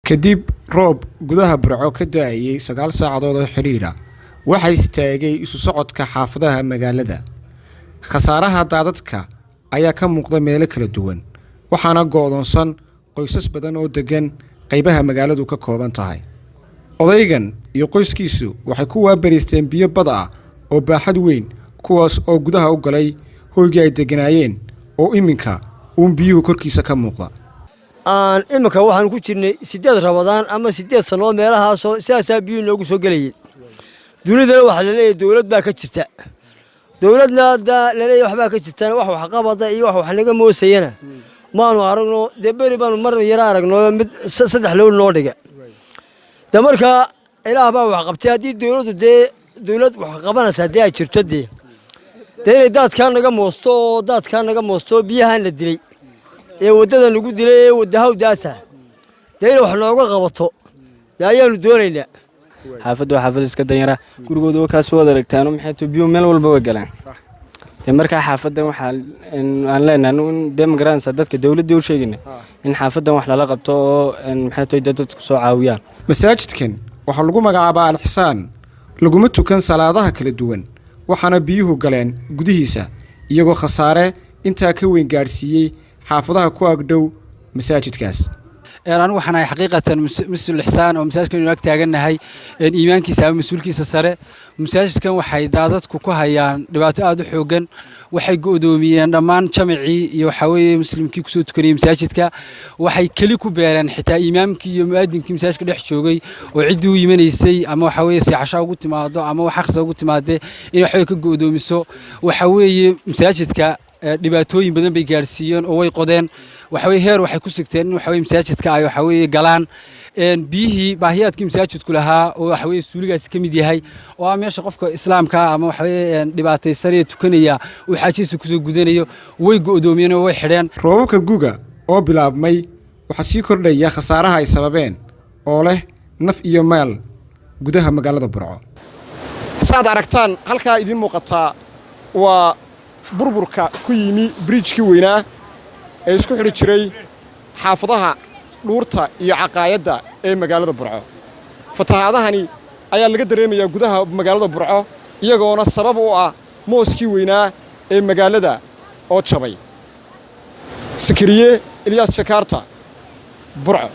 kadib roob gudaha Burco ka daayay 9 saacadood oo xiriira waxay istaagay isu socodka xaafadaha magaalada. Khasaaraha daadadka ayaa ka muuqda meelo kala duwan waxaana go'doonsan qoysas badan oo degan qaybaha magaaladu ka kooban tahay. Odaygan iyo qoyskiisu waxay ku waabaristeen biyo bad ah oo baaxad weyn kuwaas oo gudaha u galay hoygii ay deganaayeen oo iminka biyuhu korkiisa ka muuqda. imika waxaan ku jirnay 8 Ramadaan ama 8 sano meelahaas oo siyaasa biyo noogu soo galayeen. Dunida waxa la leeyahay dawlad baa ka jirta. Dawladna la leeyahay wax baa ka jirta wax qabada iyo wax naga moosayana. Maanu aragno deberi baan mar yara aragno mid 3 lool noo dhiga. Marka ilaah baa wax qabtay hadii dawlad wax qabanaysa hadii ay jirto inay dadka naga moosto biyahan la dilay ee wadada lagu dilay wadaha daasa wax looga qabato ayaanu doonaynaa. xaafadu xaafad iska danyara gurigooda ka soo wada aragtaan maxay biyo meel walba way galaan. marka xaafadan waxa aan leenahay in demograansa dadka dawladda u sheegayna in xaafadan wax lala qabto oo maxay dadku soo caawiyaan. Masaajidkan waxa lagu magacaabaa Al-Ihsaan laguma tukan salaadaha kala duwan waxaana biyuhu galeen gudihiisa iyagoo khasaare inta ka weyn gaarsiiyay xaafadaha ku agdhow masaajidkaas. أنا وحنا حقيقة مسؤول الإحسان ومساجد كانوا يكتاجنها إيمان كيسا مسؤول كيسا سرة مساجد كان وحيد عادات كوكوها يعني دبعت أدو حوجن وحي قدومي أندمان شمعي يحاول مسلم كيكسو تكريم مساجد كا وحي كلكو بيران حتى إمام كي يمادن كي مساجد كده حشوجي وعدوا يمن يسي أما حاول يسي عشاء قلت ما ضاع أما وحخز قلت ما ده إنه حاول كقدومي سو وحاول مساجد كا dhibaatooyin badan bay gaarsiiyeen oo way qodeen waxa way heer waxay ku sigteen in waxa way masaajidka ay waxa way galaan biyihii baahiyaadkii masaajidku lahaa oo waxa way suuligaas ka mid yahay oo meesha qofka islaamka ama waxa way dhibaataysan ee tukanaya oo xaajiisa ku soo gudanayo way go'doomiyeen oo way xidheen. Roobabka guga oo bilaabmay waxa sii kordhaya khasaaraha ay sababeen oo leh naf iyo maal gudaha magaalada Burco. Saad aragtaan halka idin muuqata waa burburka ku yimi bridge-kii weynaa ee isku xidhi jiray xaafadaha dhuurta iyo caqaayadda ee magaalada Burco. Fatahaadahani ayaa laga dareemayaa gudaha magaalada Burco iyagoona sabab u ah mooskii weynaa ee magaalada oo jabay. Sakariye Ilyas Jakarta Burco.